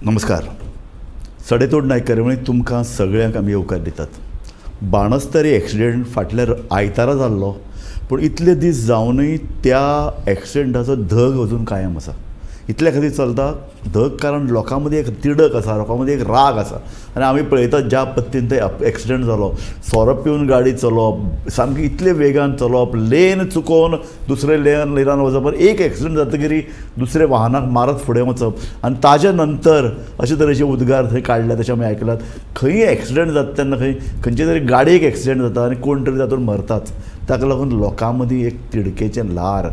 नमस्कार. सडेतोड नायकरवणी तुमकां सगळ्यांक आमी येवकार दितात. बाणस्तारी एक्सिडेंट फाटल्या आयतारा जाल्लो, पूण इतले दीस जावनूय त्या एक्सिडेंटाचो धग अजून कायम आसा. इतल्या खातीर चलता धग कारण लोकां मदीं एक तिडक आसा, लोकां मदीं एक राग आसा. आनी आमी पळयतात ज्या पद्दतीन ते एक्सिडेंट जालो, सोरो पिवन गाडी चलोवप, सामकी इतले वेगान चलोवप, लेन चुकोवन दुसरे लेनान वचप, एक एक्सिडेंट जातकीर दुसरे वाहनाक मारत फुडें वचप आनी ताज्या नंतर अशे तरेचे उद्गार थंय काडले. तशें आमी आयकलात. खंय एक्सिडेंट जाता तेन्ना खंयचे तरी गाडयेक एक्सिडेंट जाता आनी कोण तरी तातूंत मरताच. ताका लागून लोकां मदीं एक तिडकेचें ल्हार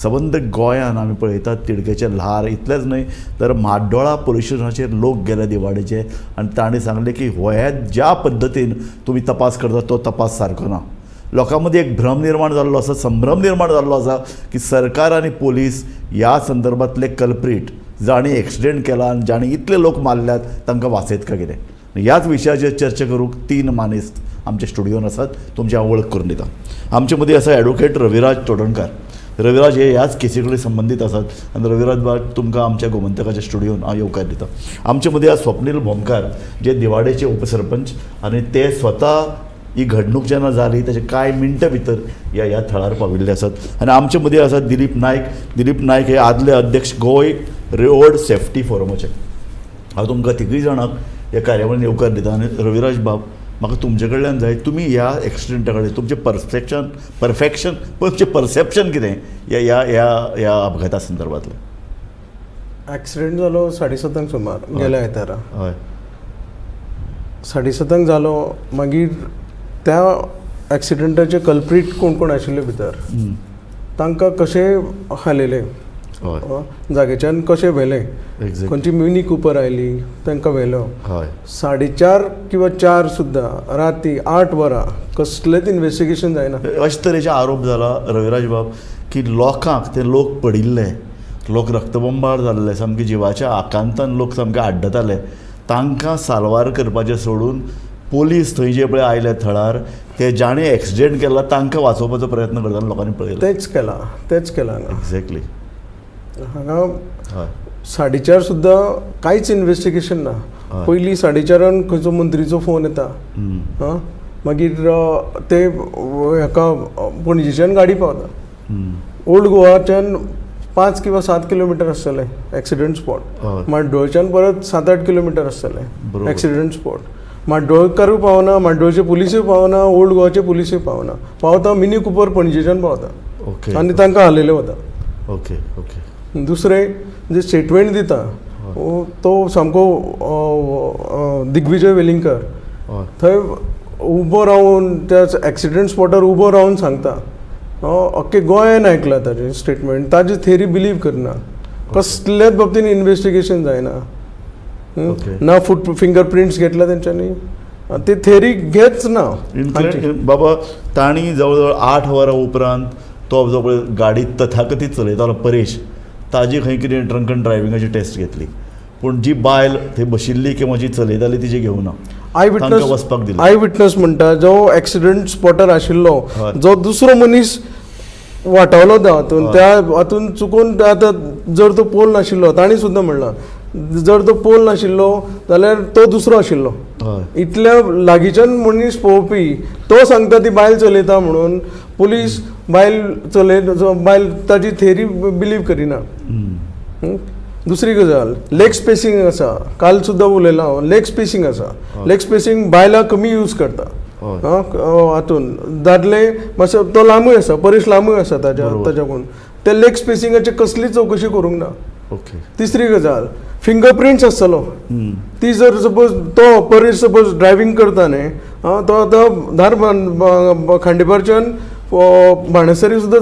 सबंद गोंयान आमी पळयतात. तिडकेचें ल्हार इतलेंच न्हय तर म्हाड्डोळा पुलीस स्टेशनाचेर लोक गेले दिवाडेचे आनी तांणी सांगलें की हे ज्या पद्दतीन तुमी तपास करता तो तपास सारको ना. लोकां मदीं एक भ्रम निर्माण जाल्लो आसा, संभ्रम निर्माण जाल्लो आसा की सरकार आनी पोलीस ह्या संदर्भांतले कल्प्रीट जाणी एक्सिडेंट केला आनी जाणी इतले लोक मारल्यात तांकां वाचयत काय कितें. ह्याच विशयाचेर चर्चा करूंक 3 मानेस्त आमच्या स्टुडियोन आसात. तुमची हांव वळख करून दिता. आमचे मदीं आसा एडवोकेट रविराज तोडणकार. रविराज हे ह्याच केसी कडेन संबंदीत आसात आनी रविराज बाब तुमकां आमच्या गोमंतकाच्या स्टुडियोन हांव येवकार दिता. आमचे मदीं आसा स्वप्नील भोमकार, जे दिवाडेचे उपसरपंच आनी ते स्वता ही घडणूक जेन्ना जाली तेजे कांय मिनटां भितर ह्या थळार पाविल्ले आसात. आनी आमचे मदीं आसात दिलीप नायक. दिलीप नायक हे आदले अध्यक्ष गोंय रोड सेफ्टी फोरमाचे. हांव तुमकां तिगूय जाणांक ह्या कार्यावळीन येवकार दिता. आनी रविराज बाब, म्हाका तुमचे कडल्यान जाय तुमी ह्या एक्सिडेंटा कडेन तुमचें परसेप्शन कितें ह्या अपघाता संदर्भांतलें. एक्सिडेंट जालो 7:30 सुमार गेल्या आयतारा. हय, 7:30 जालो. मागीर त्या एक्सिडेंटाचे कल्प्रीट कोण कोण आशिल्ले भितर तांकां कशें हालयले, जागेच्यान कशें व्हेलें, खंयची मिनी कुपर आयली तांकां व्हेलो. 4:30 किंवा 4 सुद्दां राती 8 वरां कसलेंच इन्वेस्टिगेशन जायना. अशे तरेचे आरोप जाला रविराज बाब की लोकांक ते लोक पडिल्ले, लोक रक्तबंबाळ जाल्ले, सामके जिवाच्या आकांतान लोक सामके आड्डताले, तांकां साल्वार करपाचें सोडून पोलीस थंय जे पळय आयले थळार ते जाणे एक्सिडेंट केला तांकां वाचोवपाचो प्रयत्न करताना लोकांनी पळयलो. तेच केलां एक्झॅक्टली. हांगा 4:30 सुद्दां कांयच इन्वेस्टिगेशन ना. पयलीं 4:30 खंयचो मंत्रीचो फोन येता. मागीर ते हाका पणजेच्यान गाडी पावता. ओल्ड गोवाच्यान 5 किंवा 7 किलोमिटर आसतलें एक्सिडेंट स्पॉट. म्हाड्डोळच्यान परत 7-8 किलोमिटर आसतलें एक्सिडेंट स्पॉट. म्हाड्डोळकारूय पावना, म्हाड्डोळचे पुलिसूय पावना, ओल्ड गोवाचे पुलिसूय पावना. पावता मिनी कुपर पणजेच्यान पावता आनी तांकां हालयले वता. Okay okay. दुसरें जे स्टेटमेंट दिता तो सामको दिग्विजय वेलिंगकर थंय उबो रावन त्या एक्सिडेंट स्पॉटार उबो रावन सांगता. अख्खे गोंयान आयकलां ताजें स्टेटमेंट. ताजी थेरी बिलीव करना. कसल्याच बाबतीन इन्वेस्टिगेशन जायना ना. फिंगर प्रिंट्स घेतला तेंच्यांनी, ती थेरी घेच ना. बाबा तांणी जवळ जवळ 8 वरां उपरांत तो जो पळय गाडी तथाकथीत चलयतालो परेश, ताजी खंय कितें ड्रंकन ड्रायविंगाची टेस्ट घेतली, पूण जी बायल थंय बशिल्ली किंवा जी चलयताली तिजे घेवना. वचपाक दिली. आय विटनस म्हणटा जो एक्सिडेंट स्पॉटार आशिल्लो, जो दुसरो मनीस वाटावलो हातून, त्या हातून चुकून आतां जर तो पोल नाशिल्लो, तांणी सुद्दां म्हणलां जर तो पोल नाशिल्लो जाल्यार तो दुसरो आशिल्लो. इतल्या लागींच्यान मनीस पळोवपी तो सांगता ती बायल चलयता म्हणून. पुलीस बायल ताजी थेरी बिलीव करिना. दुसरी गजाल लेग स्पेसिंग आसा. काल सुद्दां उलयलां हांव. लेग स्पेसिंग आसा. लेग स्पेसिंग बायलां कमी यूज करता हातून. दादले मातसो तो लांबूय आसा, परेश लांबूय आसा ताच्याकून. त्या लेग स्पेसिंगाची कसली चवकशी करूंक ना. तिसरी गजाल फिंगर प्रिंट्स आसतलो. ती जर सपोज तो परेश सपोज ड्रायविंग करता न्ही, तो आतां धार खांडेपारच्यान बाणस्तारी सुद्दां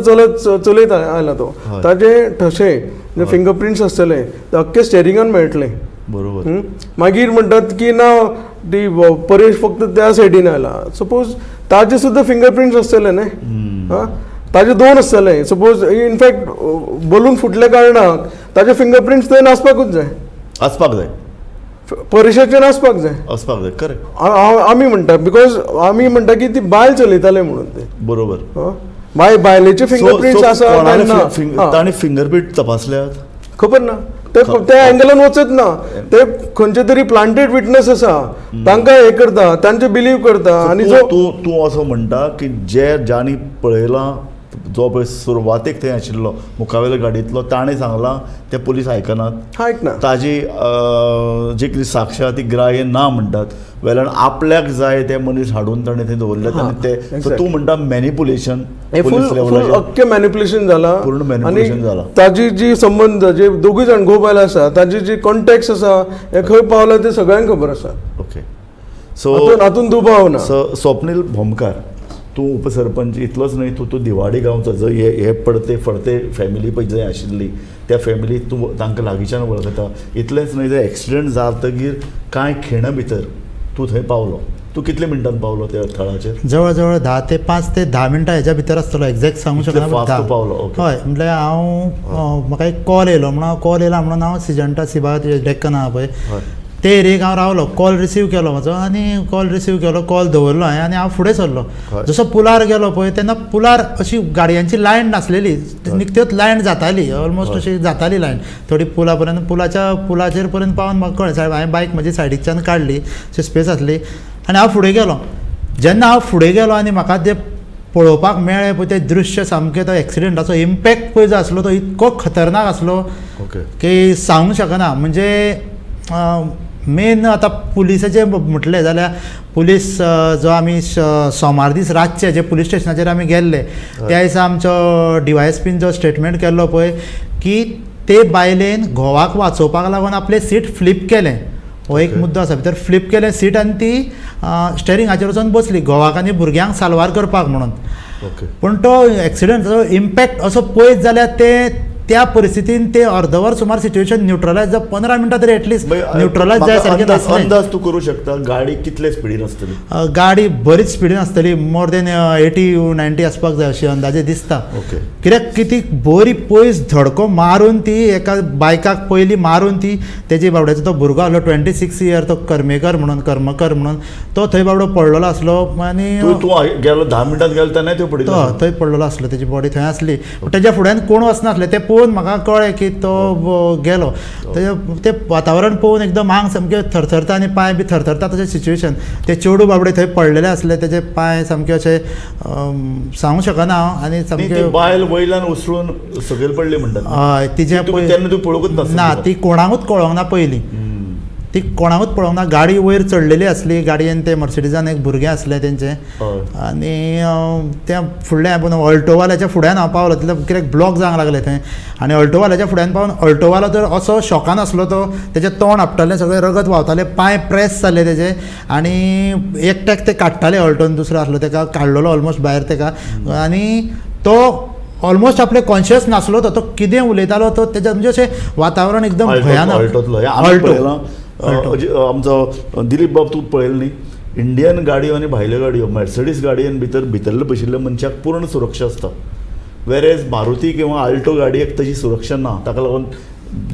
चलयता आयला तो. ताजे ठशे जे फिंगर प्रिंट्स आसतले ते अख्खे स्टेरिंगान मेळटले. बरोबर. मागीर म्हणटात की ना ती परेश फक्त त्या सायडीन आयला. सपोज ताजे सुद्दां फिंगर प्रिंट्स आसतले न्ही, ताजे 2 आसतले. सपोज इनफॅक्ट बलून फुटल्या कारणाक ताजे फिंगर प्रिंट्स थंय नासपाकूच जाय. परेशाचे नासपाक जाय. करेक्ट. आमी म्हणटा बिकॉज आमी म्हणटा की ती बायल चलयताले म्हणून ते. बरोबर. बायलेचे फिंगर प्रिंट्स आसा. तांणी फिंगर प्रिंट तपासल्यात खबर ना. ते त्या एंगलान वचत ना, ते खंयचे तरी प्लांटेड विटनस आसा तांकां हे करता, तांचे बिलीव करता. आनी जो तूं असो म्हणटा की ज्यांनी पळयलां, जो पळय सुरवातेक थंय आशिल्लो मुखावेल्या गाडयेंतलो, ताणें सांगलां ते पुलीस आयकनात, आयकना. ताजी जी कितें साक्ष आहा ती ग्राह्य ना म्हणटात. वेल्यान आपल्याक जाय ते मनीस हाडून ताणें थंय दवरले आनी ते. सो तूं म्हणटा मॅनिपुलेशन, हे फूल अख्खे मॅनिपुलेशन जाला. पूर्ण मॅनिपुलेशन जाला. ताजी जी संबंध जे दोगूय जाण घोव बायल आसा, ताजी जी कॉन्टॅक्ट्स आसा हे खंय पावला ते सगळ्यांक खबर आसा. ओके. सो हातून दुबाव ना. स्वप्नील भोमकार, तूं उपसरपंच इतलोच न्हय, तूं दिवाडी गांवचो जो हे पडते फडते फॅमिली पळय जंय आशिल्ली, त्या फॅमिलीक तूं तांकां लागींच्यान वळखता. इतलेंच न्हय, जर एक्सिडेंट जातकीर कांय खिणां भितर तूं थंय पावलो. तूं कितल्या मिनटान पावलो त्या थळाचेर? जवळ जवळ 10 ते 10 मिनटां हेच्या भितर आसतलो, एक्झॅक्ट सांगूंक शकना. पावलो. हय, म्हणल्यार हांव म्हाका एक कॉल येयलो म्हणून हांव सिजंटा सिबाग डेक्कन आहा पळय ते एरियेक हांव रावलो. कॉल रिसीव केलो म्हाजो आनी कॉल रिसीव केलो, कॉल दवरलो हांवें आनी हांव फुडें सरलो. जसो पुलार गेलो पळय तेन्ना पुलार अशी गाडयांची लायन नासलेली, निकत्योच लायन जाताली, ऑलमोस्ट अशी जाताली लायन थोडी पुला पर्यंत. पुलाचेर पर्यंत पावन म्हाका कळ्ळें, हांवें बायक म्हजी सायडीच्यान काडली, अशी स्पेस आसली आनी हांव फुडें गेलो. जेन्ना हांव फुडें गेलो आनी म्हाका ते पळोवपाक मेळ्ळें पळय ते दृश्य, सामकें तो एक्सिडेंटाचो इम्पॅक्ट पळय जो आसलो तो इतको खतरनाक आसलो की सांगूंक शकना. म्हणजे मेन आतां पुलिसाचें म्हटलें जाल्यार पुलीस जो आमी सोमार दीस रातचे जे पुलीस स्टेशनाचेर आमी गेल्ले त्या दिसा आमचो DYSPन जो स्टेटमेंट केल्लो पळय की ते बायलेन घोवाक वाचोवपाक लागून आपलें सीट फ्लिप केलें. हो एक मुद्दो आसा भितर, फ्लिप केलें सीट आनी ती स्टेरिंगाचेर वचून बसली घोवाक आनी भुरग्यांक साल्वार करपाक म्हणून. पूण तो एक्सिडेंटाचो इम्पॅक्ट असो पळयत जाल्यार त्या परिस्थितीन ते अर्दवर सुमार सिच्युएशन न्यूट्रलायज 15 मिनटां तरी एटलिस्ट न्यूट्रलायज जाय सारकें नासलें. अंदाज तूं करूं शकता गाडी कितले स्पिडीन आसतली? गाडी बरीच स्पिडीन आसतली, मोर देन 80-90 आसपाक जाय अशी अंदाजे दिसता. कित्याक की ती बरी पयस धडको मारून ती एका बायकाक पयली मारून ती तेजी बाबड्याचो तो भुरगो आसलो 26 इयर, तो कर्मकर म्हणून तो थंय बाबडो पडलेलो आसलो. आनी तूं गेलो 10 मिनटांत गेलो तेन्ना त्यो पडिल्लो थंय पडलेलो आसलो, तेजी बॉडी थंय आसली. तेज्या फुड्यान कोण वचनासले. ते पळोवन म्हाका कळ्ळें की तो गेलो. ते वातावरण पळोवन एकदम आंग सामकें थरथरता आनी पांय बी थरथरता तशें सिच्युएशन. ते चेडू बाबडे थंय पडलेले आसले, तेजे पांय सामके अशे सांगूंक शकना हांव. आनी सामकें बायल वयल्यान उसळून सकयल पडली म्हणटात. हय, तिजें तेन्ना तूं पळोवंकच ना, ती कोणाकूच कळोंक ना पयलीं. ती कोणाकूच पळोवंक ना. गाडी वयर चडलेली आसली, गाडयेन ते मर्सिडीजान एक भुरगें आसलें तेंचें. आनी त्या फुडल्या ऑल्टोवाल्याच्या फुड्यान हांव पावलो, कित्याक ब्लॉक जावंक लागले थंय. आनी ऑल्टोवाल्याच्या फुड्यान पावन ऑल्टोवालो तर असो शॉकान आसलो, तो तेजें तोंड आपटालें, सगळें रगत व्हांवतालें, पांय प्रेस जाले तेजे. आनी एकट्याक ते काडटाले ऑल्टोन, दुसरो आसलो तेका काडलेलो ऑलमोस्ट भायर तेका. आनी तो ऑलमोस्ट आपले कॉन्शियस नासलो, तो कितें उलयतालो तो तेजें म्हणजे अशें वातावरण एकदम भयानक. आमचो दिलीप बाब तूं पळयलें न्ही, इंडियन गाडयो आनी भायल्यो गाडयो, मर्सिडीज गाडयेन भितरले बशिल्ल्या मनशाक पूर्ण सुरक्षा आसता. वेरेज मारुती किंवा आल्टो गाडयेक तशी सुरक्षा ना. ताका लागून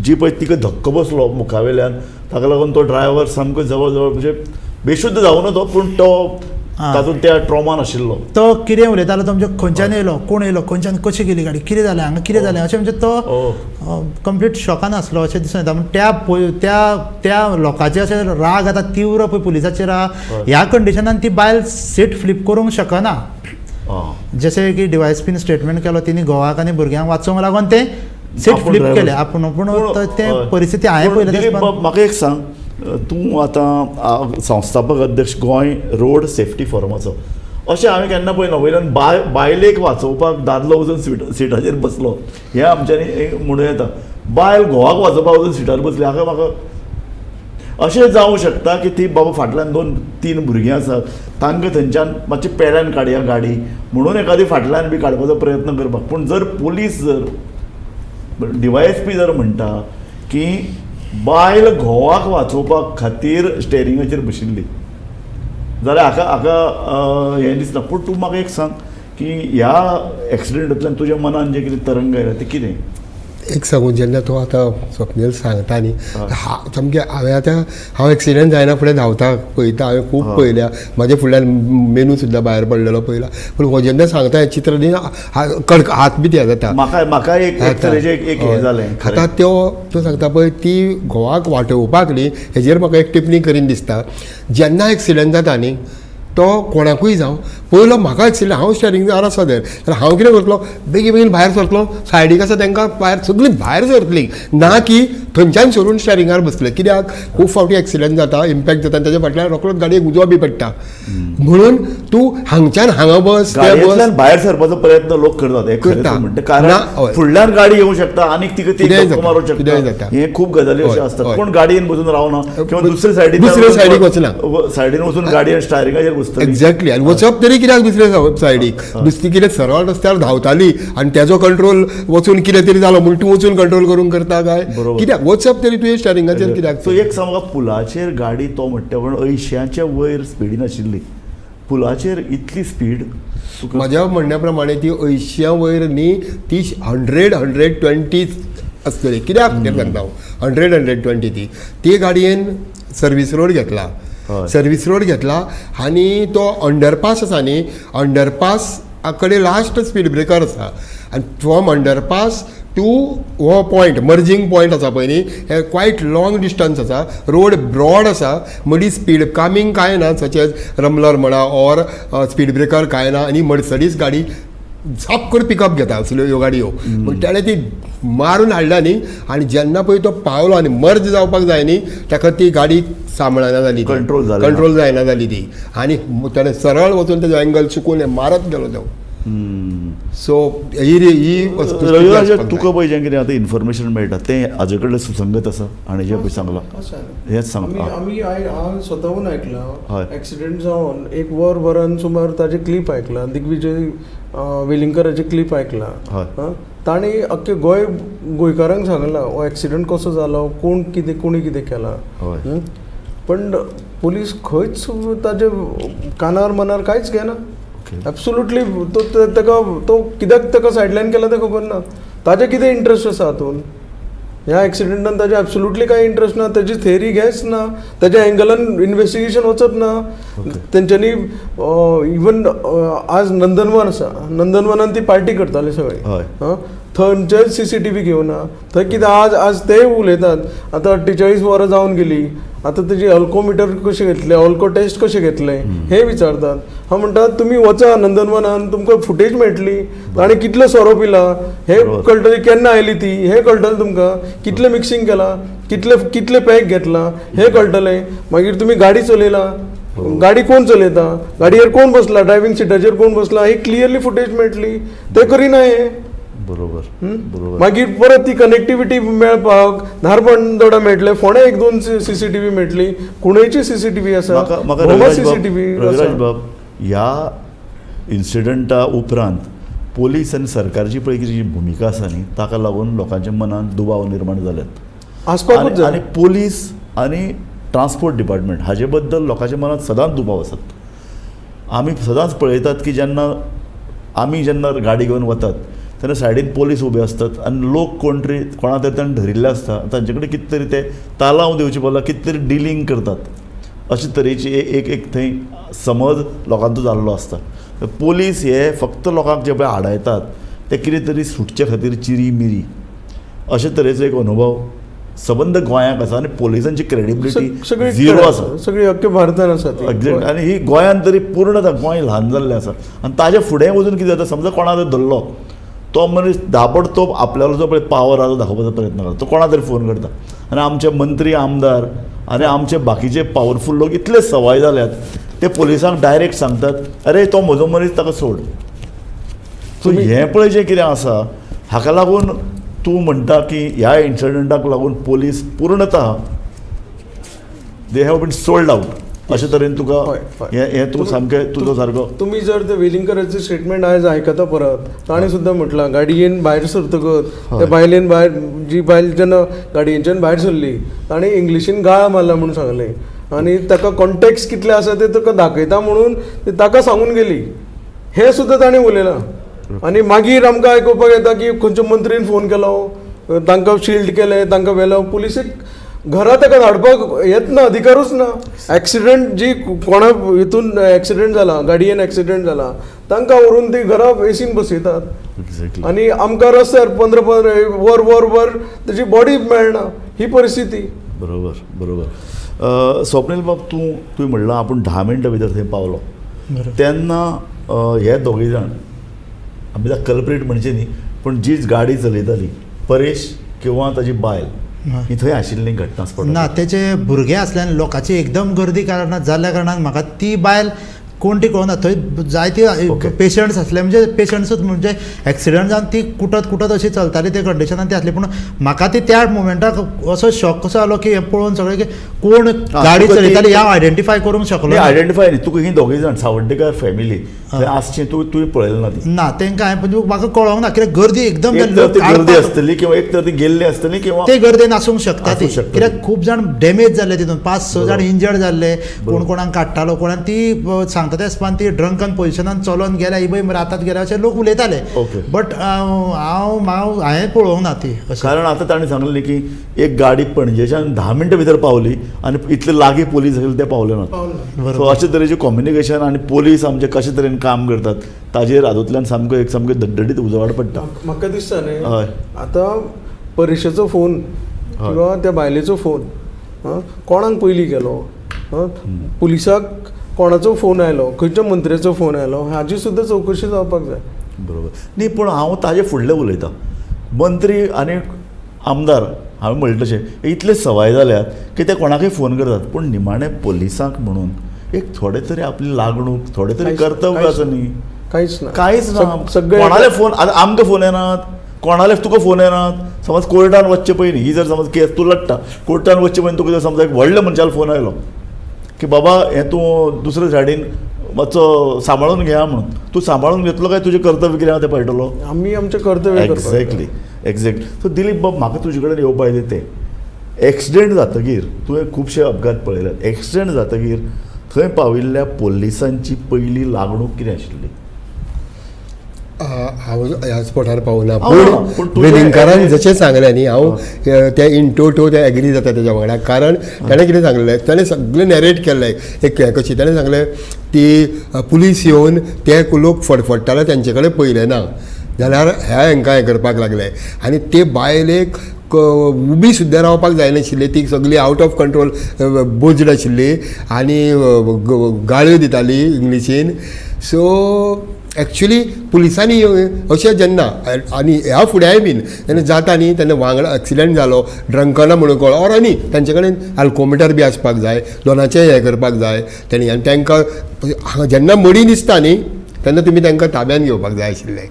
जी पळय तिका धक्को बसलो मुखावेल्यान, ताका लागून तो ड्रायव्हर सामको जवळ जवळ म्हणजे बेशुद्ध जावं ना तो, पूण तो तातूंत त्या ट्रॉमान आशिल्लो. तो कितें उलयतालो तो म्हणजे खंयच्यान येयलो, कोण येयलो, खंयच्यान कशी गेली गाडी, कितें जालें हांगा, कितें जालें अशें. म्हणजे तो कंप्लीट शॉकान आसलो अशें दिसून येता. त्या लोकांचे अशें राग आतां तीव्र पळय पुलिसाचेर आहा. ह्या कंडिशनान ती बायल सीट फ्लिप करूंक शकना. जशें की DYSPन स्टेटमेंट केलो, तिणी घोवाक आनी भुरग्यांक वाचोवंक लागून ते सीट फ्लिप केले आपूण. पूण ते परिस्थिती हांवें पळयली. म्हाका एक सांग, तूं आतां संस्थापक अध्यक्ष गोंय रोड सेफ्टी फोरमाचो, अशें हांवें केन्ना पळयना. वयल्यान बायलेक वाचोवपाक दादलो वचून सिटाचेर बसलो, हें आमच्यांनी म्हणूं येता. बायल घोवाक वाचोवपाक वचून सिटार बसली. हाका म्हाका अशें जावंक शकता की ती बाबा फाटल्यान 2-3 भुरगीं आसात, तांकां थंयच्यान मातशी पेड्यान काडया गाडी म्हणून एखादी फाटल्यान बी काडपाचो प्रयत्न करपाक. पूण जर पुलीस DYSP जर म्हणटा की बायल घोवाक वाचोवपाक खातीर स्टेरिंगाचेर बशिल्ली, जाल्यार हाका हें दिसना. पूण तूं म्हाका एक सांग की ह्या एक्सिडेंटांतल्यान तुज्या मनान जें कितें तरंग आयला तें कितें? एक सांगू जेन्ना तो आतां स्वप्नील सांगता न्ही सामकें हांव एक्सिडेंट जायना फुडें धांवता पळयता हांवें खूब पळयल्या म्हाज्या फुडल्यान मेनू सुद्दां भायर पडलेलो पळयला पूण हो जेन्ना सांगता हें चित्र न्ही हात बी ते जाता म्हाका एक तरेचें एक हें जालें आतां तो सांगता पळय ती घोवाक वाटोवपाक न्ही हेजेर म्हाका एक टिप्पणी करीन दिसता जेन्ना एक्सिडेंट जाता न्ही तो कोणाकूय जावं पयलो म्हाका एक्सिडेंट हांव स्टेरिंगार आसा जाल्यार हांव कितें करतलो बेगीन भायर सरतलो सायडीक आसा तांकां भायर सगळीं भायर सरतलीं ना की थंयच्यान सरून स्टेरिंगार बसले कित्याक खूब फावटी एक्सिडेंट जाता इम्पॅक्ट जाता आनी ताच्या फाटल्यान रोखडोच गाडयेक उजो बी पडटा म्हणून तूं हांगच्यान हांगा बस भायर सरपाचो प्रयत्न लोक करतात कारण फुडल्यान गाडी येवंक शकता आनी तिका मारूंक शकता हे खूब गजाली अशें आसतात कोण गाडयेन बसून रावना किंवा दुसरे सायडीक वचना सायडीन वचून गाडयेन स्टायरिंगाचेर बसता एक्झॅक्टली आनी वचप तरी कित्याक दुसऱ्या सायडीक दुसरी कितें सरळ रस्त्यार धांवताली आनी तेजो कंट्रोल वचून कितें तरी जालो म्हूण तूं वचून कंट्रोल करूंक करता काय कित्याक वचप तरी तुवें स्टेरिंगाचेर कित्याक सो एक सांग पुलाचेर गाडी तो म्हणटा पण 80च्या वयर स्पिडीन आशिल्ली पुलाचेर इतली स्पीड म्हज्या म्हणण्या प्रमाणे ती 80 वयर न्ही ती 100-120 आसतली कित्याक सांगता हांव 100-120 ती गाडयेन सर्वीस रोड घेतला सर्वीस रोड घेतला आनी तो अंडरपास आसा न्ही अंडरपास कडेन लास्ट स्पीड ब्रेकर आसा आनी फ्रॉम अंडरपास टू हो पॉयंट मर्जींग पॉयंट आसा पळय न्ही हे क्वायट लॉंग डिस्टन्स आसा रोड ब्रॉड आसा मदीं स्पीड कामींग कांय ना सच एज रमलर म्हणा ऑर स्पीड ब्रेकर कांय ना आनी मर्सडीज गाडी झाप करून पिकअप घेता असल्यो ह्यो गाडयो पूण ताणें ती मारून हाडला न्ही आनी जेन्ना पळय तो पावलो आनी मर्ज जावपाक जाय न्ही ताका ती गाडी सांबाळना जाली कंट्रोल जायना जाली ती आनी ताणें सरळ वचून तेजो एंगल चुकून मारत गेलो तो सो ही तुका पळय जें कितें आतां इन्फॉर्मेशन मेळटा तें हाजे कडल्यान सुसंगत आसा आनी जें पळय सांगलां हेंच सांग हांव स्वताहून आयकलां एक्सिडेंट जावन एक वरान सुमार ताजे क्लिप आयकलां दिग्विजय वेलिंगकराचे क्लिप आयकलां ताणी अख्खे गोंयकारांक सांगलां हो एक्सिडेंट कसो जालो कोणी कितें केलां पण पुलीस खंयच ताजे कानार मनार कांयच घेना एब्सोल्युटली तो कित्याक ताका सायडलायन केला तें खबर ना ताजें कितें इंट्रस्ट आसा हातून ह्या एक्सिडेंटान ताजें एब्सोल्युटली कांय इंट्रस्ट ना ताजी थेरी घेच ना ताज्या एंगलान इन्वेस्टिगेशन वचप ना तेंच्यांनी इवन आज नंदनवन आसा नंदनवनान ती पार्टी करताली सगळी थंयचे CCTV घेवना थंय कितें आज तेय उलयतात आतां 48 वरां जावन गेली आतां तेजी अल्कोमिटर कशें घेतले अल्को टेस्ट कशें घेतले हे विचारतात हांव म्हणटा तुमी वचा नंदनवनान तुमकां फुटेज मेळटली ताणें कितलो सोरो पिला हे कळटलें केन्ना आयली ती हे कळटलें तुमकां कितलें मिक्सिंग केलां कितले पॅक घेतला हे कळटलें मागीर तुमी गाडी चलयला गाडी कोण चलयता गाडयेर कोण बसला ड्रायव्हिंग सिटाचेर कोण बसला ही क्लियरली फुटेज मेळटली ते करिना हे बरोबर मागीर परत ती कनेक्टिविटी मेळपाक धारबांदोडा मेळटले फोंड्या 1-2 CCTV मेळटली कुणयची CCTV आसा CCTV बाब ह्या इन्सिडंटा उपरांत पोलीस आनी सरकारची पळय जी भुमिका आसा न्ही ताका लागून लोकांच्या मनांत दुबाव निर्माण जाल्यात आसपाकूच जाय आनी पोलीस आनी ट्रान्सपोर्ट डिपार्टमेंट हाजे बद्दल लोकांच्या मनांत सदांच दुबाव आसात आमी सदांच पळयतात की जेन्ना गाडी घेवन वतात तेन्ना सायडीन पोलीस उबे असतात आनी लोक कोण तरी कोणा तरी ताणें धरिल्ले आसता तांचे कडेन कितें तरी ते तालांव दिवचे पडला कितें तरी डिलींग करतात अशे तरेची एक थंय समज लोकांचो जाल्लो आसता पोलीस हे फक्त लोकांक जे पळय आडायतात ते कितें तरी सुटचे खातीर चिरी मिरी अशे तरेचो एक अनुभव सबंद गोंयांक आसा आनी पोलिसांची क्रेडिबिलिटी झिरो आसा सगळी अख्ख्या भारतान आसा एक्झॅक्ट आनी ही गोंयांत तरी पूर्ण गोंय ल्हान जाल्लें आसा आनी ताजे फुडें वचून कितें जाता समजा कोणा तरी धरलो तो मनीस दाबडतोब आपल्यालो जो पळय पावर आसा तो दाखोवपाचो प्रयत्न करता तो कोणा तरी फोन करता आनी आमचे मंत्री आमदार आनी आमचे बाकीचे पावरफूल लोक इतले सवाय जाल्यात ते पोलिसांक डायरेक्ट सांगतात अरे तो म्हजो मनीस ताका सोड सो हें पळय जें कितें आसा हाका लागून तूं म्हणटा की ह्या इन्सिडंटाक लागून पोलीस पूर्णता they have been sold out अशे तरेन तुका हें तूं सामकें तुजो सारको तुमी जर ते वेलिंगकराचें स्टेटमेंट आयज आयकता परत ताणें सुद्दां म्हटलां गाडयेन भायर सरतकच त्या बायलेन भायर जी बायल जेन्ना गाडयेच्यान भायर सरली ताणें इंग्लिशीन गाळ मारला म्हणून सांगलें आनी ताका कॉन्टेक्स्ट कितले आसा ते तुका दाखयता म्हणून ताका सांगून गेली हे सुद्दां ताणें उलयलां आनी मागीर आमकां आयकुपाक येता की खंयच्या मंत्रीन फोन केलो तांकां शिल्ड केले, तांकां व्हेलो. पुलिसेक घरा ताका धाडपाक येत ना, अधिकारूच ना. एक्सिडेंट जी कोणा हितून एक्सिडेंट जाला, गाडयेन एक्सिडेंट जाला, तांकां व्हरून ती घरा एसीन बसयतात. एक्झॅक्टली. आनी आमकां रस्त्यार 15 वर ताची बॉडी मेळना, ही परिस्थिती. बरोबर. स्वप्नील बाब, तुवें म्हणलां आपूण 10 मिनटां भितर थंय पावलो बरोबर. तेन्ना हे दोगूय जाण आमी ताका कल्प्रेट म्हणचे न्ही, पूण जीच गाडी चलयताली परेश किंवा ताजी बायल ही थंय आशिल्ली घटना स्पॉटार. ना, तेचे भुरगे असल्यान लोकांची एकदम गर्दी जाल्ल्या कारणान म्हाका ती बायल कोण ती कळना. थंय जायती Okay. पेशंट्स असले, म्हणजे पेशंट्सूच म्हणजे एक्सिडंट जावन ती कुटत अशी चलताली ते कंडिशनान ती आसली. पूण म्हाका ती त्या मोमेंटाक असो शॉक कसो जालो की हें पळोवन सगळें की कोण गाडी तुका ती- चलयताली हांव आयडेंटिफाय करूंक शकलो ना. आयडेंटिफाय न्ही, तुका ही दोगूय जाण सावड्डेकार फॅमिली थंय आसचें तुवें पळयलें ना ती. ना, तेंकां हांवें म्हणजे म्हाका कळोंक ना कित्याक गर्दी एकदम एक तर लोक ती गर्दी काडपाक- आसतली किंवा एक तर ती गेल्ली आसतली किंवा ते गर्देन आसूंक शकता ती, आसूंक शकता ती. कित्याक खूब जाण डॅमेज जाल्ले तितून, 5-6 जाण इंजर्ड जाल्ले, बरोबर. कोणाक काडटालो, कोणाक ती सांगता त्या हिसपान ती ड्रंकन पोजिशनान चलोन गेल्या, इबय रातात गेल्या अशे लोक उलयताले. Okay. बट हांवें पळोवंक ना ती अशें. कारण आतां ताणें सांगलें न्ही की एक गाडी पणजेच्यान 10 मिनटां भितर पावली आनी इतले लागीं पुलीस आशिल्ले ते पावले नात. सो बरोबर. अशे तरेचें कम्युनिकेशन आनी पुलीस आमचे कशे तरेन काम करतात ताजेर हातूंतल्यान सामको धडधडीत उजवाड पडटा. म्हाका दिसता न्ही, हय. आतां परीक्षेचो फोन किंवा त्या बायलेचो फोन कोणाक पयलीं केलो, पुलिसाक कोणाचो फोन आयलो, खंयच्या मंत्र्याचो फोन आयलो, हाची सुद्दां चवकशी जावपाक जाय. बरोबर न्ही, पूण हांव ताजे फुडलें उलयतां. मंत्री आनी आमदार हांवें म्हणलें तशें इतले सवाय जाल्यात की ते कोणाकय फोन करतात, पूण निमाणे पुलिसांक म्हणून एक थोडे तरी आपली लागणूक, थोडे तरी कर्तव्य आसा न्ही. कांयच ना, कांयच ना. सगळे कोणाले फोन आतां आमकां फोन येनात, कोणाले तुका फोन येनात. समज कोर्टान वचचे पयलीं ही जर समज केस तूं लडटा, कोर्टान वचचे पयलीं तुका जर समज एक व्हडल्या मनशालो फोन आयलो की बाबा हें तूं दुसरे सायडीन मातसो सांबाळून घे म्हणून, तूं सांबाळून घेतलो काय तुजें कर्तव्य कितें आसा तें पळयतलो. आमी आमचें कर्तव्य करपाक जाय. एक्झॅक्टली. सो दिलीप बाब, म्हाका तुजे कडेन येवपाक जाय तें एक्सिडेंट जातकीर तुवें खुबशे अपघात पळयल्यात. एक्सिडेंट जातकीर थंय पाविल्ल्या पुलिसांची पयली लागणूक कितें आशिल्ली? हांव ह्या स्पॉटार पावना, पूण पूण तुजें- वेलिंगकारान जशें सांगलें न्ही, हांव त्या इंटो ते एग्री जाता तेज्या वांगडा. कारण ताणें कितें सांगलें, ताणें सगळें नॅरेट केल्लें एक हें कशी. ताणें सांगलें ती पुलीस येवन ते लोक फडफडटाले तेंचे कडेन पयलें ना जाल्यार हांकां हें करपाक लागले. आनी ते बायलेक उबी सुद्दां रावपाक जायनाशिल्ली, ती सगळी आवट ऑफ कंट्रोल बोजड आशिल्ली आनी गाळयो दिताली इंग्लिशीन. सो एक्चुली पुलिसांनी अशें जेन्ना आनी ह्या फुडेंय बीन जेन्ना जाता न्ही तेन्ना वांगडा एक्सिडेंट जालो ड्रंकना म्हणून कळो ऑर आनी तांचे कडेन अल्कोमिटर बी आसपाक जाय, दोनाचें हें करपाक जाय तेणी. आनी तांकां जेन्ना मडी दिसता न्ही तेन्ना तुमी तांकां ताब्यान घेवपाक जाय आशिल्लें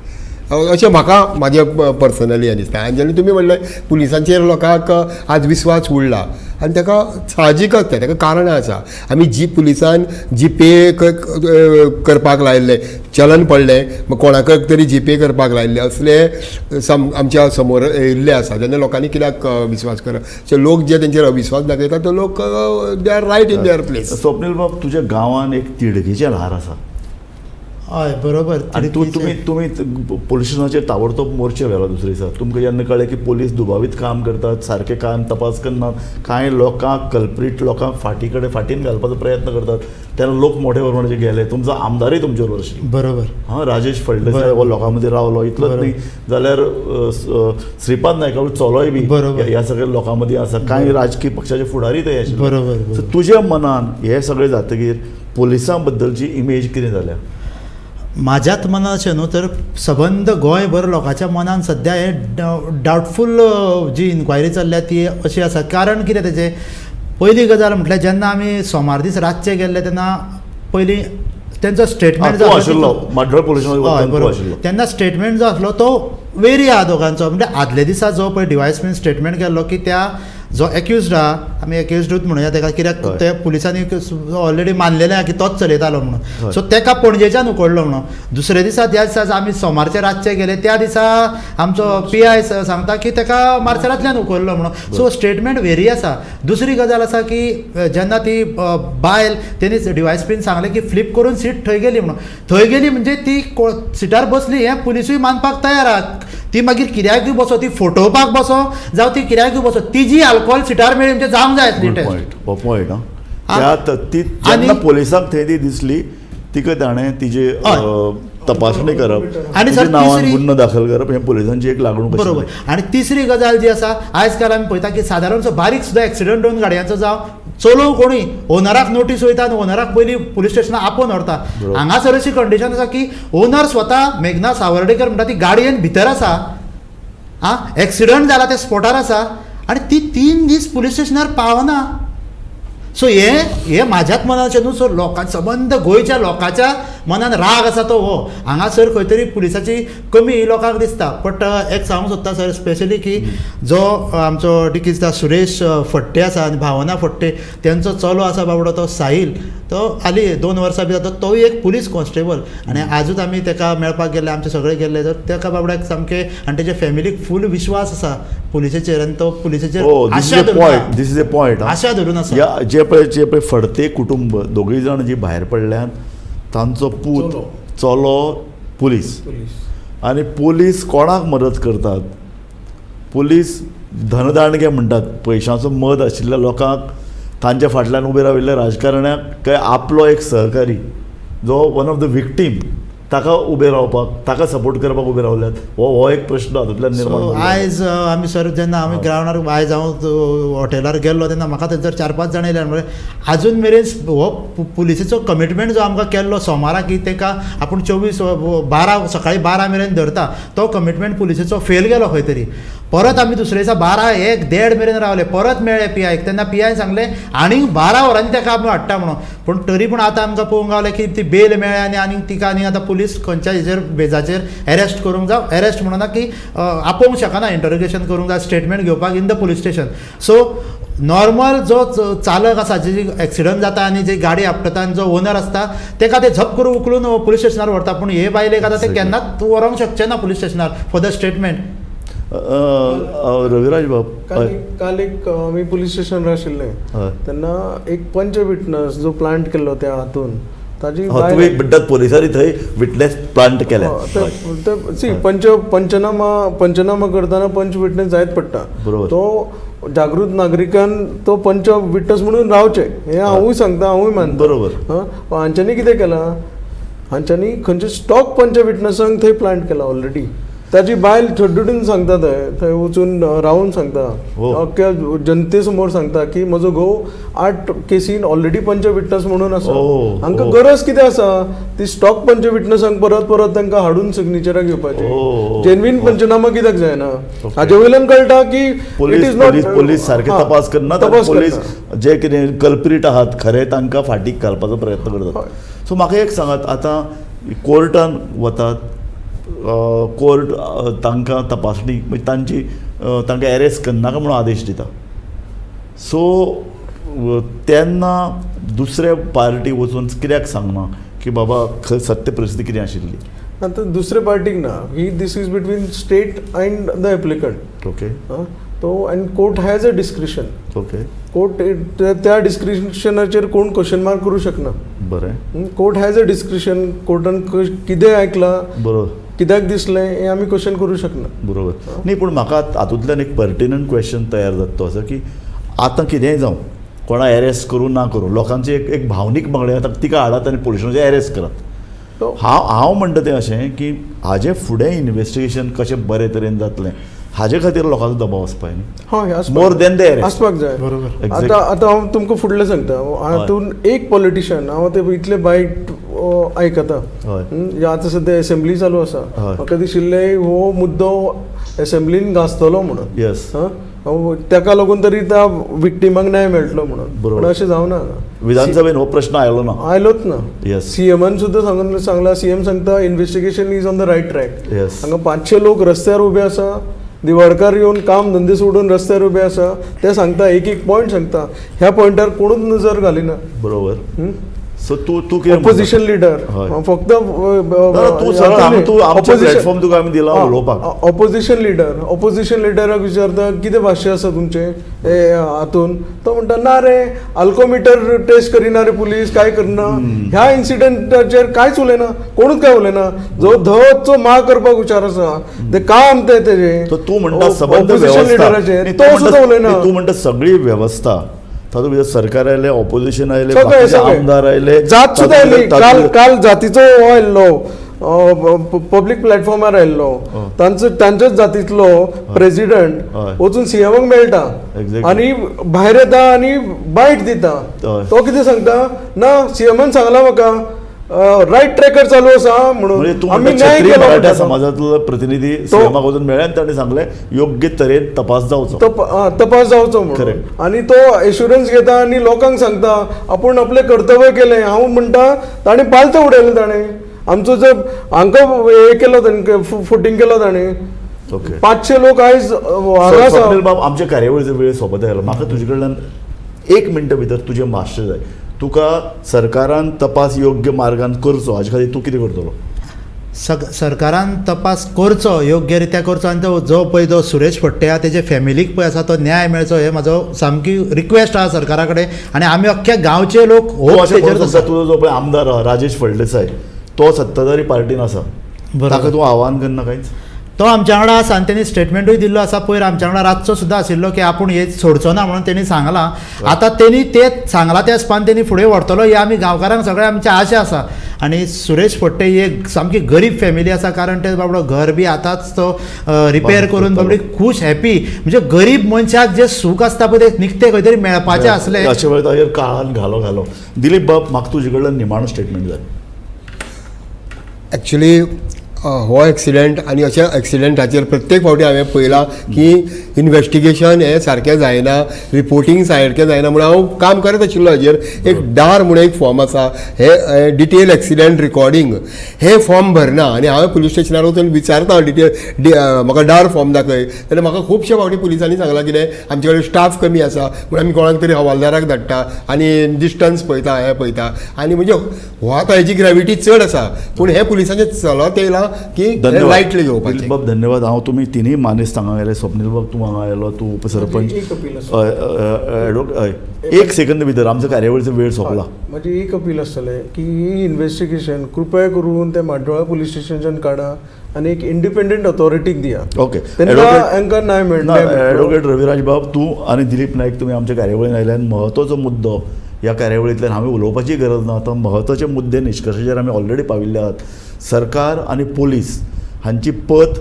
अशें म्हाका म्हाजें पर्सनली हें दिसता. आनी जेन्ना तुमी म्हणलें पुलिसांचेर लोकांक आज विस्वास उरला आनी ताका साहजीकच तें, ताका कारणां आसा. आमी जी पुलिसान जी पे करपाक लायल्ले, चलन पडलें, कोणाक तरी जी पे करपाक लायल्ले असले आमच्या समोर येयल्ले आसा. जेन्ना लोकांनी कित्याक विस्वास करप, लोक जे तेंचेर अविस्वास दाखयता तो लोक they are right in their place. Swapnil बाब, तुज्या गांवान एक तिडकीचें ल्हार आसा हय, बरोबर. आनी तुमी पुलीस स्टेशनाचेर ताबडतोब मोर्चे व्हेलो दुसरे दिसा. तुमकां जेन्ना कळ्ळें की पुलीस दुबावीत काम करतात, सारकें काम तपास करनात, कांय लोकांक कल्प्रीट लोकांक फाटीन घालपाचो प्रयत्न करतात, तेन्ना लोक मोठे प्रमाणाचे गेले. तुमचो आमदारय तुमचे बरोबर आशिल्लो. बरोबर. राजेश फळदेसाय हो लोकां मदीं रावलो. इतलोच न्ही जाल्यार श्रीपाद नायकाचो चलोय बी बरोबर. ह्या सगळ्या लोकां मदीं आसा. कांय राजकीय पक्षाचे फुडारी थंय आशिल्ले. बरोबर. सो तुज्या मनान हें सगळें जातकीर पुलिसां बद्दलची इमेज कितें जाल्या? म्हाज्याच मनान अशें न्हू तर सबंद गोंयभर लोकांच्या मनान सद्या हे डावटफूल जी इन्क्वायरी चल्ल्या ती अशी आसा. कारण कितें तेजें पयली गजाल म्हटल्यार जेन्ना आमी सोमार दीस रातचे गेल्ले तेन्ना पयलीं तेंचो स्टेटमेंट जो आशिल्लो माड्रोळ पुलीस आशिल्लो तेन्ना स्टेटमेंट जो आसलो तो वेरी आहा दोगांचो. म्हणजे आदले दिसा जो पळय डिवायसमेंट स्टेटमेंट केल्लो की त्या जो एक्युज्ड आहा, आमी एक्युज्डूच म्हणुया ताका, कित्याक ते पुलिसांनी ऑलरेडी मानलेलें आहा की तोच चलयतालो म्हणून. सो ताका पणजेच्यान उकडलो म्हणून. दुसरे दिसा त्या दिसा आमी सोमारचे रातचे गेले त्या दिसा आमचो PI सांगता की ताका मार्सेलांतल्यान उखल्लो म्हणून. सो स्टेटमेंट वेरी आसा. दुसरी गजाल आसा की जेन्ना ती बायल तेणी डिवायसपीन सांगलें की फ्लिप करून सीट थंय गेली म्हणून. थंय गेली म्हणजे ती सिटार बसली हें पुलिसूय मानपाक तयार आहा. ती मागीर कित्याकूय बसो ती फटोवपाक बसो जावं ती कित्याकूय बसो तिजी अल्कोहोल सिटार मेळ्ळी म्हणजे जावंक जाय आसली गुड टेस्ट पॉयंट हो पॉयंट आ- ती आणि- जेन्ना पोलिसांक थंय ती दिसली तिका ताणें तिची तपासणी करप आणि तिच्या सर नांवान तिसरी- गुन्हो दाखल करप हें पोलिसांची एक लागणूक आशिल्ली. बरोबर आणि तिसरी गजाल जी आसा आयज काल आमी पळयता की सादारणसो बारीक सुद्दां एक्सिडंट दोन गाडयांचो जावं चलोव कोणूय ओनराक नोटीस वयता आनी ओनराक पयलीं पुलीस स्टेशनार आपोवन व्हरता. बरोबर. हांगासर अशी कंडिशन आसा की ओनर स्वता मेघना सावर्डेकर म्हणटा ती गाडयेन भितर आसा एक्सिडंट जाला ते स्पॉटार आसा आनी ती 3 दीस पुलीस स्टेशनार पावना. सो हे म्हाज्याच मनाचें न्हू. सो लोकां संबंद गोंयच्या लोकांच्या मनान राग आसा तो हो हांगासर खंय तरी पुलिसाची कमी लोकांक दिसता. बट एक सांगूंक सोदता सर स्पेशली की जो आमचो डिकीसता सुरेश फट्टे आसा आनी भावना फट्टे तेंचो चलो आसा बाबडो तो साहील तो हालीं 2 वर्सां बी जाता तोय एक पुलीस कॉन्स्टेबल आनी आजूच आमी ताका मेळपाक गेले आमचे सगळे गेल्ले तर ताका बाबड्याक सामकें आनी तेजे फॅमिलीक फूल विश्वास आसा पुलिसेचेर आनी तो पुलिसेचेर आशा धरून आसा. दिस इज ए पॉयंट आशा धरून आसा. या जे पळय फडते कुटुंब दोगूय जाण जी भायर पडल्यान तांचो पूत चलो पुलीस आनी पुलीस कोणाक मदत करतात पुलीस धनदाणगे म्हणटात पयशांचो मद आशिल्ल्या लोकांक तांच्या फाटल्यान उबे राविल्ल्या राजकारण्याक काय आपलो एक सहकारी जो वन ऑफ द विक्टीम ताका उबे रावपाक ताका सपोर्ट करपाक उबे रावल्यात हो एक प्रश्न हातूंतल्यान निर्माण सो जाल्लो. आयज आमी सर जेन्ना आमी ग्रावंडार आयज हांव हॉटेलार गेल्लो तेन्ना म्हाका थंयसर 4-5 जाण येयले म्हणजे अजून मेरेन हो पुलिसेचो कमिटमेंट जो आमकां केल्लो सोमाराक की ताका आपूण 12 सकाळी 12 मेरेन धरता तो कमिटमेंट पुलिसेचो फेल गेलो खंय तरी. परत आमी दुसरे दिसा 12-1-1:30 मेरेन रावले परत मेळ्ळे PIक तेन्ना PIन सांगलें आनीक 12 वरांनी ताका आमी हाडटा म्हणून. पूण तरी पूण आतां आमकां पळोवंक गावलें की ती बेल मेळ्ळ्या आनी तिका आनी आतां पुलीस खंयच्या हेजेर बेजाचेर एरेस्ट करूंक जावं एरेस्ट म्हणना की आपोवंक शकना इंटरोगेशन करूंक जाय स्टेटमेंट घेवपाक in the police station. So normal जो चालक आसा जी एक्सिडंट जाता आनी जी गाडी आपटता आनी जो ओनर आसता ताका ते झप करून उखलून पुलीस स्टेशनार व्हरता पूण हे बायलेक आतां ते केन्नाच व्हरोंक शकचे ना पुलीस स्टेशनार फॉर द स्टेटमेंट. रविराज बाब काल एक आमी पुलीस स्टेशनार आशिल्ले हय. तेन्ना एक पंच विटनस जो प्लांट केल्लो त्या हातून ताजी तुमी म्हणटात पोलिसांनी थंय विटनेस प्लांट केल्या पंचनामा करतना पंच विटनेस जायत पडटा. बरोबर. तो जागृत नागरिकान तो पंच विटनस म्हणून रावचे हे हांवूय सांगता हांवूय मानता. बरोबर. हांच्यांनी कितें केलां हांच्यांनी खंयचे स्टॉक पंच विटनसांक थंय प्लांट केला ऑलरेडी. ताजी बायल ठड्डुडून सांगता थंय वचून रावून सांगता अख्ख्या जनते समोर सांगता की म्हजो घोव 8 केसीन ऑलरेडी पंच विटनस म्हणून आसा. हांकां गरज कितें आसा ती स्टॉक पंच विटनसांक परत परत तांकां हाडून सिग्नेचरां घेवपाची. जेन्युइन पंचनामा कित्याक जायना हाजे वयल्यान कळटा की इट इज नॉट पोलीस सारके तपास करनात. पोलीस जे कितें कल्प्रीट आहात खरे तांकां फाटीक घालपाचो प्रयत्न करतात. सो म्हाका एक सांगात आतां कोर्टान वतात कोर्ट तांकां तपासणी म्हणजे तांची तांकां एरेस्ट करनाका म्हणून आदेश दिता. सो तेन्ना दुसरे पार्टी वचून कित्याक सांगना की बाबा सत्य परिस्थिती कितें आशिल्ली. आतां दुसरे पार्टीक ना ही this is between state and the applicant. Okay. तो and court has a discretion. Okay. Court त्या डिस्क्रिशनाचेर कोण क्वेश्चन मार्क करूं शकना. बरें. कोर्ट हॅज अ डिस्क्रिशन कोर्टान कितें आयकलां बरोबर कित्याक दिसलें हें आमी क्वेश्चन करूं शकना. बरोबर. न्ही पूण म्हाका हातूंतल्यान एक पर्टिनंट क्वेश्चन तयार जाता तो आसा की आतां कितेंय जावं कोणा एरेस्ट करूं ना करूं लोकांची एक भावनीक मागणी आतां तिका हाडात आनी पुलिसांचे एरेस्ट करात. हांव म्हणटा तें अशें की हाजे फुडें इन्वेस्टिगेशन कशें बरे तरेन जातलें हाजे खातीर लोकांचो दबाव आसपाक हय मोर देन द एरेस्ट आसपाक जाय. बरोबर. आतां हांव तुमकां फुडलें सांगता हातून एक पॉलिटिशियन हांव ते इतले वायट आयकता. आतां सद्या एसेंब्ली चालू आसा म्हाका दिशिल्लें हो मुद्दो एसेंब्लीन गाजतलो म्हणून. येस. ताका लागून तरी त्या विक्टिमाक न्याय मेळटलो म्हणून. पूण अशें जावना. विधानसभेन हो प्रश्न आयलो ना. आयलोच ना. येस. सीएमान सुद्दां सांगला सीएम सांगता investigation is on the right track. Yes. हांगा 500 लोक रस्त्यार उबे आसा दिवाडकार येवन काम धंदे सोडून रस्त्यार उबे आसा ते सांगता एक पॉयंट सांगता ह्या पॉयंटार कोणूच नजर घालिना. बरोबर. सो तूं कितें ऑपोजिशन लिडर हय. फक्त तूं सरळ तूं आमचो प्लॅटफॉर्म तुका आमी दिला उलोवपाक. ऑपोजिशन लिडराक विचारता कितें भाश्य आसा तुमचे हातून, तो म्हणटा ना रे अल्कोमिटर टेस्ट करिना रे पुलीस, काय करना. ह्या इन्सिडेंटाचेर कांयच उलयना, कोणूच काय उलयना. जो धचो माळ करपाक विचार आसा ते काम तेजे तूं म्हणटा सबंद ऑपोजिशन लिडराचेर तो सुद्दां उलयना. तूं म्हणटा सगळी वेवस्था तातूंत भितर सरकार आयले, ऑपोजिशन आयले, सगळे बाकीचे सगळे. आमदार आयले, जात सुद्दां आयली. तातूंत- काल जातीचो हो आयल्लो पब्लीक प्लॅटफॉर्मार आयल्लो, तांच्याच जातींतलो प्रेसिडेंट हय. वचून सीएमाक मेळटा Exactly. आनी भायर येता आनी बायट दिता. हय. तो कितें सांगता, ना सीएमान सांगला म्हाका रायट ट्रॅकर चालू आसा म्हणजे म्हणून तूं आमी म्हणटा न्याय छत्री केलो मराठा म्हणटा. समाजातलो प्रतिनिधी सीएमाक वचून मेळ्ळे आनी ताणें सांगलें योग्य तरेन तपास जावचो. तपास जावचो म्हणून. Correct. आणि तो एश्युरन्स घेता आणि लोकांक सांगता आपूण आपले कर्तव्य केलें. हांव म्हणटा ताणें पालतं उडयलें, ताणें आमचो जो हांकां हे केलो ताणें फुटींग केलो ताणें. ओके. 500 लोक आयज हांगा आसा. स्वप्नील बाब, आमचे कार्यावळीचो वेळ सोंपत आयलो. म्हाका तुजे कडल्यान 1 मिनटा भितर तुजें भाश्य जाय. तुका सरकारान तपास योग्य मार्गान करचो हाजे खातीर तूं कितें करतलो? सरकारान तपास करचो, योग्य रित्या करचो, आनी तो जो पळय तो सुरेश फडते आहा तेजे फॅमिलीक पळय आसा तो न्याय मेळचो, हे म्हाजो सामकी रिक्वेस्ट आहा सरकारा कडेन. आनी आमी अख्ख्या गांवचे लोक तूं होप अशें तेजेर म्हणून आसा. तुजो जो पळय आमदार आहा राजेश फळदेसाय, तो सत्ताधारी पार्टीन आसा, बरोबर. ताका तूं आव्हान करना कांयच? तो आमच्या वांगडा आसा आनी तेणी स्टेटमेंटूय दिल्लो आसा. पयर आमच्या वांगडा रातचो सुद्दां आशिल्लो की आपूण हे सोडचो ना म्हणून तेणी सांगलां. आतां तेणी ते सांगलां त्या स्पान तेणी फुडें व्हरतलो ही आमी गांवकारांक सगळ्या आमची आशा आसा. आनी सुरेश फडते ही एक सामकी गरीब फॅमिली आसा, कारण ते बाबडो घर बी आतांच तो रिपेर करून बाबडी खूश हॅपी. म्हणजे गरीब मनशाक जे सूख आसता पळय ते निखतें खंय तरी मेळपाचें असलें. अशे वेळार ताजेर काळान घालो. दिलीप बाब, म्हाका तुजे कडल्यान निमाणो स्टेटमेंट जाय. एक्चुली हो एक्सिडेंट आनी अशा एक्सिडेंटाचेर प्रत्येक फावटी हांवें पळयलां की इन्वेस्टिगेशन हें सारकें जायना, रिपोर्टींग सारकें जायना. म्हणून हांव काम करत आशिल्लो हाजेर. एक डार म्हणून एक फॉर्म आसा, हे डिटेल एक्सिडेंट रिकॉर्डिंग, हे फॉर्म भरना. आनी हांवें पुलीस स्टेशनार वचून विचारता म्हाका डार फॉर्म दाखय. जाल्यार म्हाका खुबशे फावटी पुलिसांनी सांगलां कितें आमचे कडेन स्टाफ कमी आसा म्हणून आमी कोणाक तरी हवालदाराक धाडटा आनी डिस्टन्स पळयता, हें पळयता. आनी म्हणजे हो आतां हेची ग्रॅविटी चड आसा, पूण हे पुलिसांचें चलत येयलां की लायटली घेवपाचें. दिलीप बाब धन्यवाद. हांव तुमी तिनूय मानेस्त हांगा आयले. स्वप्नील बाब तूं हांगा आयलो, तूं उपसरपंच. एक अपील हय, 1 सेकंद भितर आमचो कार्यावळीचो वेळ सोंपला. म्हजी एक अपील आसतलें की ही इन्व्हेस्टिगेशन कृपया करून ते माड्डोळा पुलीस स्टेशनाच्यान काडा आनी एक इंडिपेंडंट अथॉरिटीक दिया. ओके. तांकां न्याय मेळटा. ॲडव्होकेट रविराज बाब, तूं आनी दिलीप नायक तुमी आमच्या कार्यावळीन आयल्यान म्हत्वाचो मुद्दो ह्या कार्यावळींतल्यान हांवें उलोवपाची गरज ना. आतां म्हत्वाचे मुद्दे निश्कर्शाचेर आमी ऑलरेडी पाविल्ले आहात. सरकार आनी पोलीस हांची पत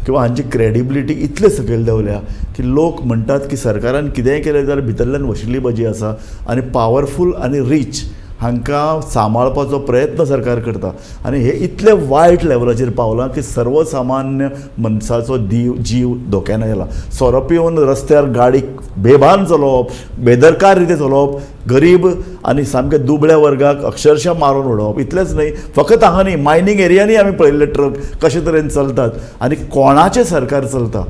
किंवा हांची क्रेडिबिलिटी इतले सकयल देंवल्या की लोक म्हणटात की सरकारान कितेंय केलें जाल्यार भितरल्यान वशिल्ली बाजी आसा आनी पावरफूल आनी रीच हांकां सांबाळपाचो प्रयत्न सरकार करता. आनी हे इतले वायट लेवलाचेर पावलां की सर्वसामान्य मनशाचो जीव धोक्यान आयला. सोरो पिवन रस्त्यार गाडी बेभान चलोवप, बेदरकार रितीन चलोवप, गरीब आनी सामके दुबळ्या वर्गाक अक्षरशा मारून उडोवप. इतलेंच न्हय, फकत हांगा न्हय, मायनींग एरियांनी आमी पळयल्ले ट्रक कशे तरेन चलतात. आनी कोणाचें सरकार चलता?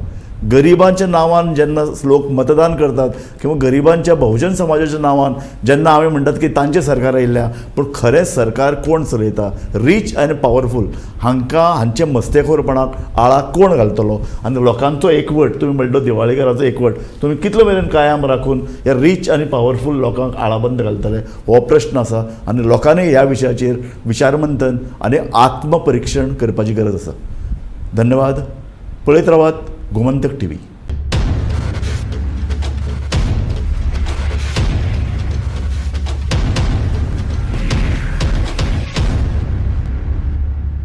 गरिबांच्या नांवान जेन्ना लोक मतदान करतात किंवा गरिबांच्या बहुजन समाजाच्या नांवान जेन्ना आमी म्हणटात की तांचें सरकार आयिल्ल्या, पूण खरें सरकार कोण चलयता? रीच आनी पावरफूल हांचे मस्तेखोरपणाक आळा कोण घालतलो? आनी लोकांचो एकवट, तुमी म्हणटलो दिवाळीकाराचो एकवट, तुमी कितलो मेरेन कायम राखून ह्या रीच आनी पावरफूल लोकांक आळाबंद घालतले? हो प्रश्न आसा आनी लोकांनी ह्या विशयाचेर विचारमंथन आनी आत्मपरिक्षण करपाची गरज आसा. धन्यवाद. पळयत रावात गोमंतक TV.